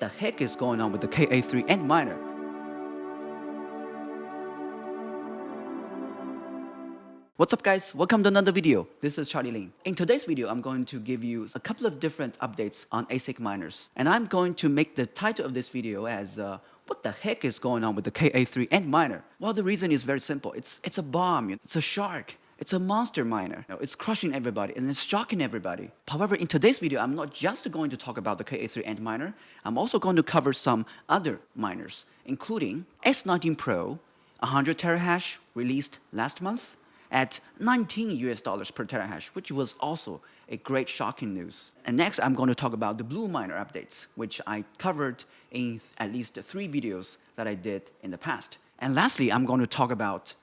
the heck is going on with the KA3 Antminer? What's up guys, welcome to another video. This is Charlie Lin. In today's video, I'm going to give you a couple of different updates on ASIC miners. And I'm going to make the title of this video as what the heck is going on with the KA3 Antminer? Well, the reason is very simple. It's a bomb, it's a shark. It's a monster miner. It's crushing everybody and it's shocking everybody. However, in today's video, I'm not just going to talk about the KA3 Antminer. I'm also going to cover some other miners, including S19 Pro, 100 terahash released last month at $19 per terahash, which was also a great shocking news. And next, I'm going to talk about the Blue Miner updates, which I covered in at least 3 videos that I did in the past. And lastly, I'm going to talk about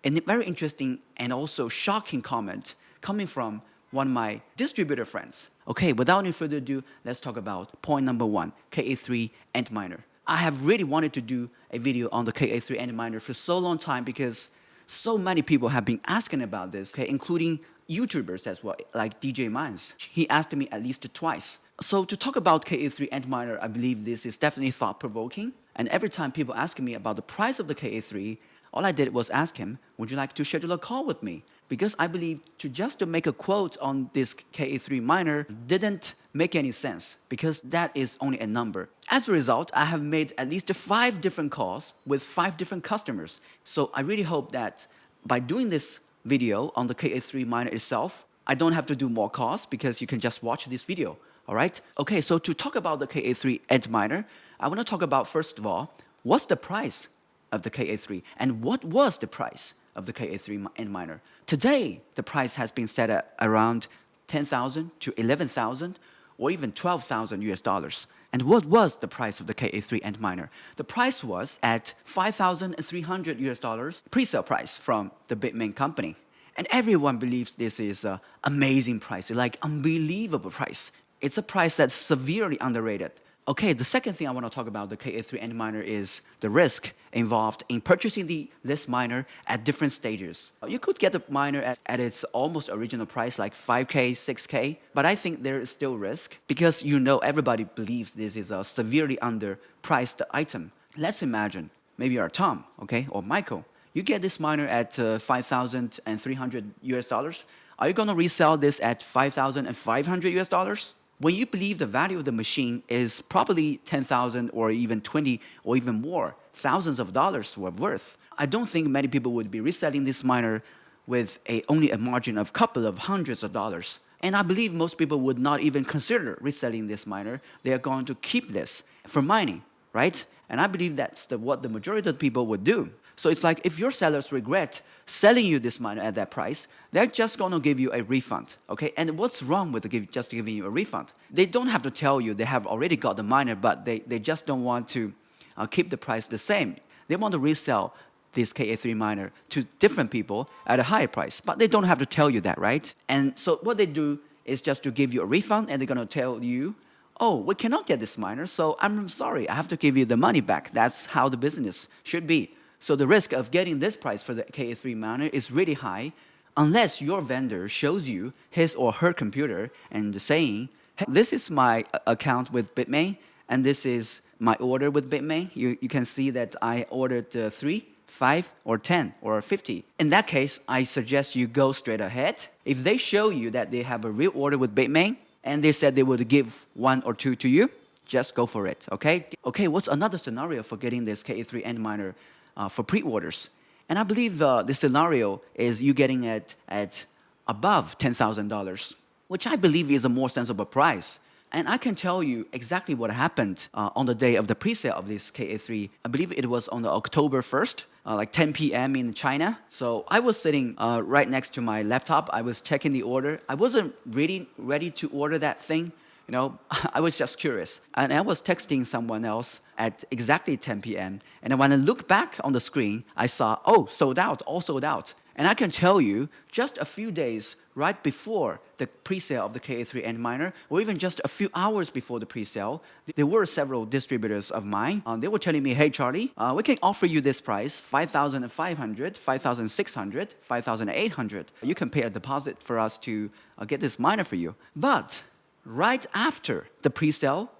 a very interesting and also shocking comment coming from one of my distributor friends. Okay, without any further ado, let's talk about point number 1, KA3 Antminer. I have really wanted to do a video on the KA3 Antminer for so long time because so many people have been asking about this, okay, including YouTubers as well, like DJ Mines. He asked me at least twice. So to talk about KA3 Antminer, I believe this is definitely thought-provoking. And every time people ask me about the price of the KA3, all I did was ask him, would you like to schedule a call with me? Because I believe to make a quote on this KA3 miner didn't make any sense because that is only a number. As a result, I have made at least 5 different calls with 5 different customers. So I really hope that by doing this video on the KA3 miner itself, I don't have to do more calls because you can just watch this video, all right? Okay, so to talk about the KA3 Antminer, I want to talk about, first of all, what's the price of the KA3 and what was the price of the KA3 Antminer. Today, the price has been set at around 10,000 to 11,000 or even 12,000 US dollars. And what was the price of the KA3 Antminer? The price was at 5,300 US dollars pre-sale price from the Bitmain company. And everyone believes this is an amazing price, like unbelievable price. It's a price that's severely underrated. Okay, the second thing I want to talk about the KA3 Antminer is the risk involved in purchasing this miner at different stages. You could get the miner at its almost original price, like 5K, 6K, but I think there is still risk because everybody believes this is a severely underpriced item. Let's imagine, maybe you're Tom, okay, or Michael. You get this miner at 5,300 US dollars. Are you going to resell this at 5,500 US dollars? When you believe the value of the machine is probably 10,000 or even 20 or even more, thousands of dollars worth, I don't think many people would be reselling this miner with only a margin of a couple of hundreds of dollars. And I believe most people would not even consider reselling this miner. They are going to keep this for mining, right? And I believe that's what the majority of people would do. So it's like if your sellers regret selling you this miner at that price, they're just going to give you a refund, okay? And what's wrong with just giving you a refund? They don't have to tell you they have already got the miner, but they just don't want to keep the price the same. They want to resell this KA3 miner to different people at a higher price, but they don't have to tell you that, right? And so what they do is just to give you a refund, and they're going to tell you, oh, we cannot get this miner, so I'm sorry, I have to give you the money back. That's how the business should be. So the risk of getting this price for the KA3 miner is really high unless your vendor shows you his or her computer and saying, hey, this is my account with Bitmain and this is my order with Bitmain. You can see that I ordered 3, 5, or 10, or 50. In that case, I suggest you go straight ahead. If they show you that they have a real order with Bitmain and they said they would give 1 or 2 to you, just go for it, okay? Okay, what's another scenario for getting this KA3 Antminer for pre-orders? And I believe the scenario is you getting it at above $10,000, which I believe is a more sensible price. And I can tell you exactly what happened on the day of the pre-sale of this KA3. I believe it was on the October 1st, like 10 p.m. in China. So I was sitting right next to my laptop. I was checking the order. I wasn't really ready to order that thing. I was just curious. And I was texting someone else at exactly 10 p.m. And when I looked back on the screen, I saw, oh, sold out, all sold out. And I can tell you, just a few days right before the pre-sale of the KA3 Antminer, or even just a few hours before the pre-sale, there were several distributors of mine. They were telling me, hey, Charlie, we can offer you this price, 5,500, 5,600, 5,800. You can pay a deposit for us to get this miner for you. But right after the pre-sale,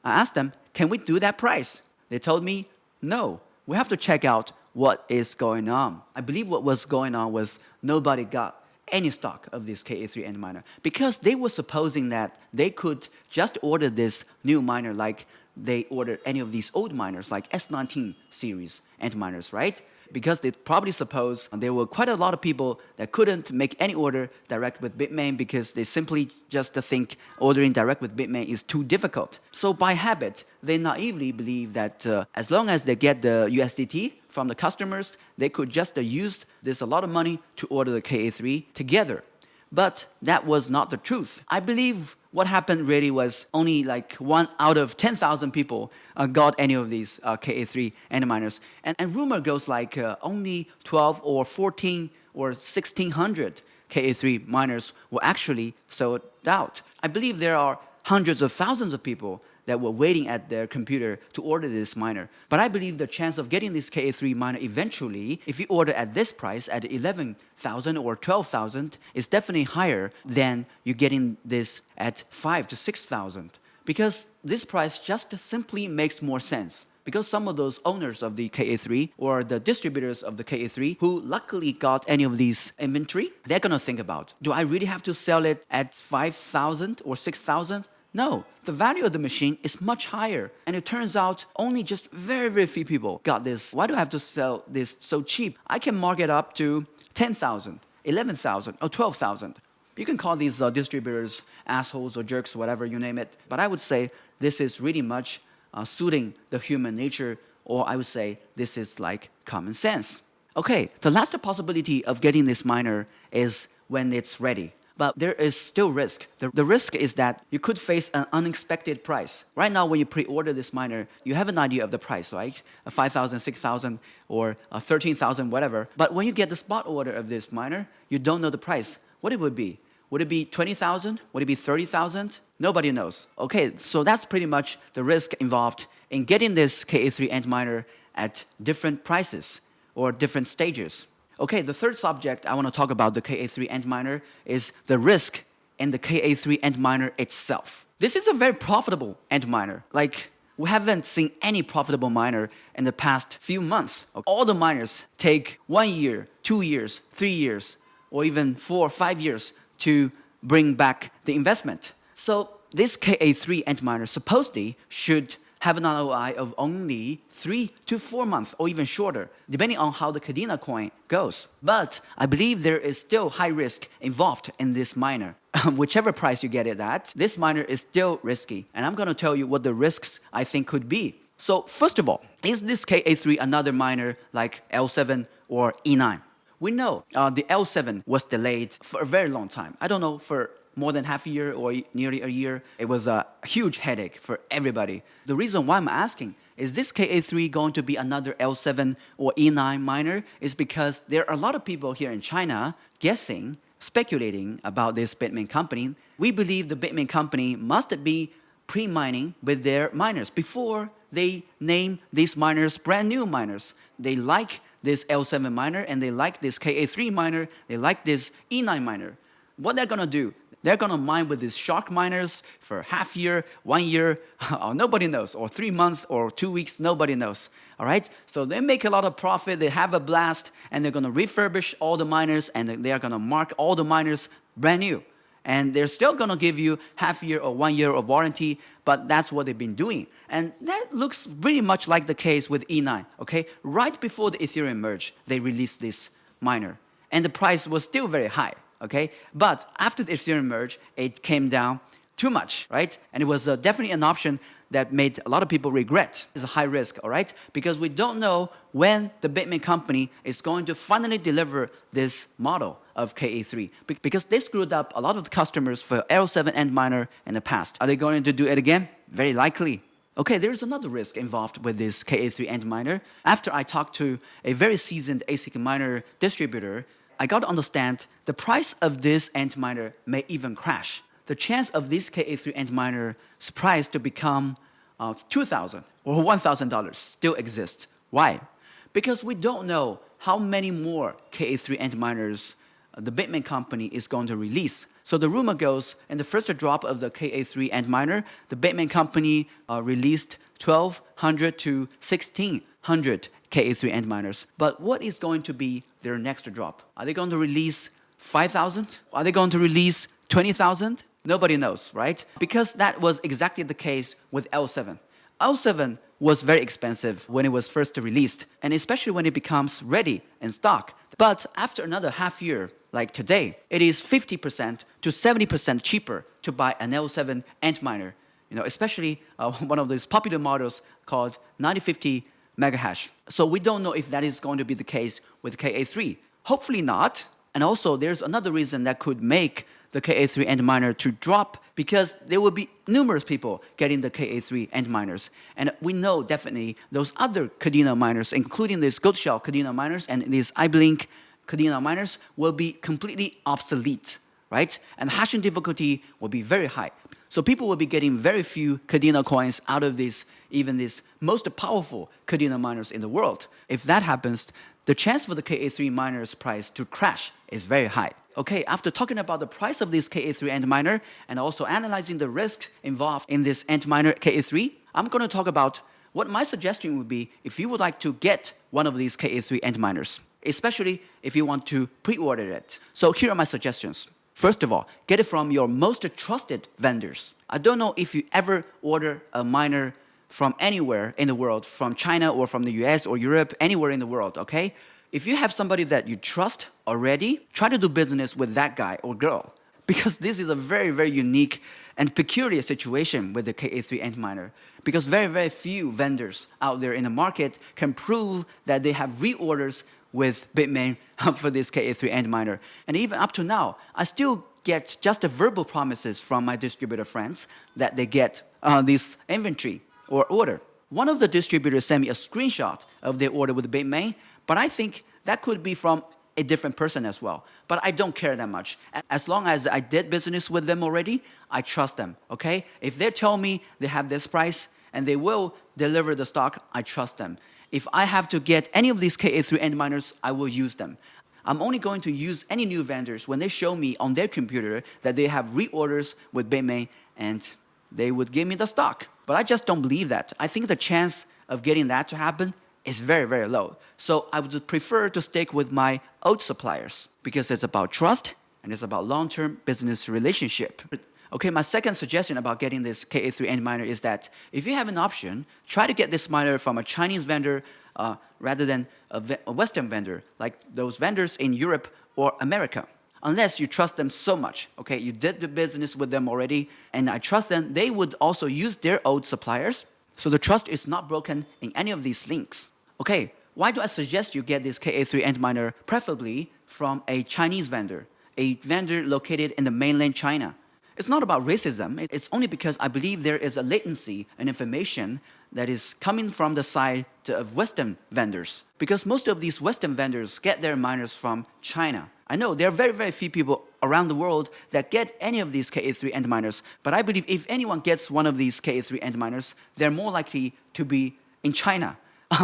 I asked them, can we do that price? They told me, no, we have to check out what is going on. I believe what was going on was nobody got any stock of this KA3 Antminer because they were supposing that they could just order this new miner like they ordered any of these old miners like S19 series Antminers, right? Because they probably suppose there were quite a lot of people that couldn't make any order direct with Bitmain because they simply just think ordering direct with Bitmain is too difficult. So by habit, they naively believe that as long as they get the USDT from the customers, they could just use this a lot of money to order the KA3 together. But that was not the truth. I believe what happened really was only like 1 out of 10,000 people got any of these KA3 Antminers. And rumor goes like only 12 or 14 or 1,600 KA3 miners were actually sold out. I believe there are hundreds of thousands of people that were waiting at their computer to order this miner. But I believe the chance of getting this KA3 miner eventually, if you order at this price at 11,000 or 12,000, is definitely higher than you getting this at 5,000 to 6,000. Because this price just simply makes more sense. Because some of those owners of the KA3 or the distributors of the KA3 who luckily got any of these inventory, they're gonna think about, do I really have to sell it at 5,000 or 6,000? No, the value of the machine is much higher. And it turns out only just very, very few people got this. Why do I have to sell this so cheap? I can mark it up to 10,000, 11,000, or 12,000. You can call these distributors assholes or jerks, whatever you name it. But I would say this is really much suiting the human nature, or I would say this is like common sense. Okay, the last possibility of getting this miner is when it's ready. But there is still risk. The risk is that you could face an unexpected price. Right now, when you pre-order this miner, you have an idea of the price, right? 5,000, 6,000, or 13,000, whatever. But when you get the spot order of this miner, you don't know the price. What it would be? Would it be 20,000? Would it be 30,000? Nobody knows. Okay, so that's pretty much the risk involved in getting this KA3 Antminer at different prices or different stages. Okay, the third subject I want to talk about the KA3 Antminer is the risk in the KA3 Antminer itself. This is a very profitable Antminer. Like, we haven't seen any profitable miner in the past few months. All the miners take 1 year, 2 years, 3 years, or even 4 or 5 years to bring back the investment. So this KA3 Antminer supposedly should have an ROI of only 3 to 4 months or even shorter, depending on how the kadena coin goes. But I believe there is still high risk involved in this miner. Whichever price you get it at, this miner is still risky. And I'm going to tell you what the risks I think could be. So first of all, is this KA3 another miner like L7 or E9? We know the L7 was delayed for a very long time. I don't know, for more than half a year or nearly a year. It was a huge headache for everybody. The reason why I'm asking, is this KA3 going to be another L7 or E9 miner? Is because there are a lot of people here in China guessing, speculating about this Bitmain company. We believe the Bitmain company must be pre-mining with their miners before they name these miners brand new miners. They like this L7 miner and they like this KA3 miner, they like this E9 miner. What they're gonna do, they're gonna mine with these shark miners for half year, 1 year, nobody knows, or 3 months or 2 weeks, nobody knows. All right? So they make a lot of profit, they have a blast, and they're gonna refurbish all the miners and they are gonna mark all the miners brand new. And they're still gonna give you half year or 1 year of warranty, but that's what they've been doing. And that looks pretty much like the case with E9, okay? Right before the Ethereum merge, they released this miner. And the price was still very high. Okay, but after the Ethereum merge, it came down too much, right? And it was definitely an option that made a lot of people regret. It's a high risk, all right? Because we don't know when the Bitmain company is going to finally deliver this model of KA3. Because they screwed up a lot of the customers for L7 Antminer in the past. Are they going to do it again? Very likely. Okay, there's another risk involved with this KA3 Antminer. After I talked to a very seasoned ASIC miner distributor, I got to understand the price of this Antminer may even crash. The chance of this KA3 Antminer's price to become $2,000 or $1,000 still exists. Why? Because we don't know how many more KA3 Antminers the Bitmain company is going to release So the rumor goes, in the first drop of the KA3 Antminer, the Bitmain company released 1,200 to 1,600 KA3 Antminers. But what is going to be their next drop? Are they going to release 5,000? Are they going to release 20,000? Nobody knows, right? Because that was exactly the case with L7. L7 was very expensive when it was first released, and especially when it becomes ready in stock. But after another half year, like today, it is 50% to 70% cheaper to buy an L7 Antminer. Especially one of these popular models called 9050 megahash. So we don't know if that is going to be the case with KA3. Hopefully not. And also, there's another reason that could make the KA3 Antminer to drop, because there will be numerous people getting the KA3 Antminers. And we know definitely those other kadena miners, including these gold shell kadena miners and these iBlink kadena miners, will be completely obsolete, right? And hashing difficulty will be very high. So people will be getting very few kadena coins out of even these most powerful kadena miners in the world. If that happens, the chance for the KA3 miners price to crash is very high. Okay, after talking about the price of this KA3 Antminer and also analyzing the risk involved in this Antminer KA3, I'm going to talk about what my suggestion would be if you would like to get one of these KA3 Antminers, especially if you want to pre-order it. So here are my suggestions. First of all, get it from your most trusted vendors. I don't know if you ever order a miner from anywhere in the world, from China or from the US or Europe, anywhere in the world, okay? If you have somebody that you trust already, try to do business with that guy or girl, because this is a very, very unique and peculiar situation with the KA3 Antminer, because very, very few vendors out there in the market can prove that they have reorders with Bitmain for this KA3 Antminer. And even up to now, I still get just the verbal promises from my distributor friends that they get this inventory or order. One of the distributors sent me a screenshot of their order with Bitmain, but I think that could be from a different person as well. But I don't care that much. As long as I did business with them already, I trust them, okay? If they tell me they have this price and they will deliver the stock, I trust them. If I have to get any of these KA3 Antminers, I will use them. I'm only going to use any new vendors when they show me on their computer that they have reorders with Bitmain and they would give me the stock. But I just don't believe that. I think the chance of getting that to happen is very, very low. So I would prefer to stick with my old suppliers because it's about trust and it's about long-term business relationship. Okay, my second suggestion about getting this KA3 Antminer is that if you have an option, try to get this miner from a Chinese vendor rather than a Western vendor, like those vendors in Europe or America. Unless you trust them so much, okay, you did the business with them already, and I trust them, they would also use their old suppliers, so the trust is not broken in any of these links. Okay, why do I suggest you get this KA3 Antminer preferably from a Chinese vendor, a vendor located in the mainland China? It's not about racism, it's only because I believe there is a latency in information that is coming from the side of Western vendors. Because most of these Western vendors get their miners from China. I know there are very, very few people around the world that get any of these KA3 Antminers, but I believe if anyone gets one of these KA3 Antminers, they're more likely to be in China.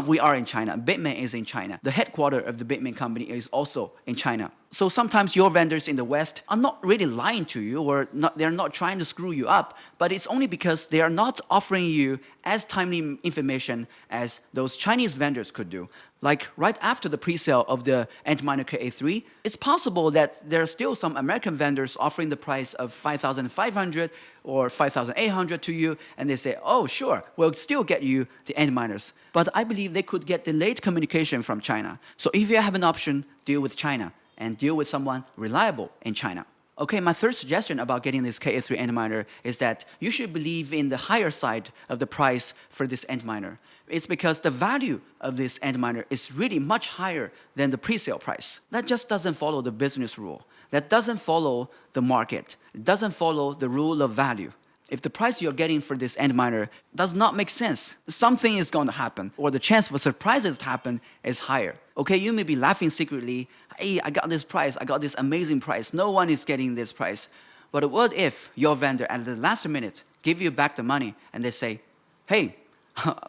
We are in China. Bitmain is in China. The headquarters of the Bitmain company is also in China. So sometimes your vendors in the West are not really lying to you, or they're not trying to screw you up, but it's only because they are not offering you as timely information as those Chinese vendors could do. Like right after the pre-sale of the Antminer KA3, it's possible that there are still some American vendors offering the price of 5,500 or 5,800 to you, and they say, oh, sure, we'll still get you the Antminers. But I believe they could get delayed communication from China. So if you have an option, deal with China and deal with someone reliable in China. Okay, my third suggestion about getting this KA3 Antminer is that you should believe in the higher side of the price for this Antminer. It's because the value of this Antminer is really much higher than the pre-sale price. That just doesn't follow the business rule. That doesn't follow the market. It doesn't follow the rule of value. If the price you're getting for this Antminer does not make sense, something is going to happen, or the chance for surprises to happen is higher. Okay, you may be laughing secretly, hey, I got this price, I got this amazing price, no one is getting this price. But what if your vendor at the last minute give you back the money and they say, hey,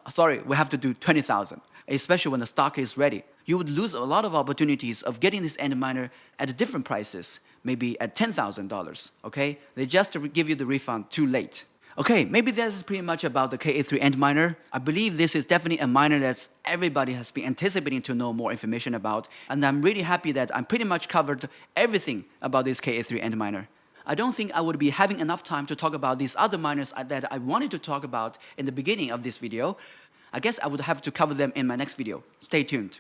sorry, we have to do 20,000, especially when the stock is ready. You would lose a lot of opportunities of getting this Antminer at different prices, maybe at $10,000, okay? They just give you the refund too late. Okay, maybe that's pretty much about the KA3 Antminer. I believe this is definitely a miner that everybody has been anticipating to know more information about, and I'm really happy that I'm pretty much covered everything about this KA3 Antminer. I don't think I would be having enough time to talk about these other miners that I wanted to talk about in the beginning of this video. I guess I would have to cover them in my next video. Stay tuned.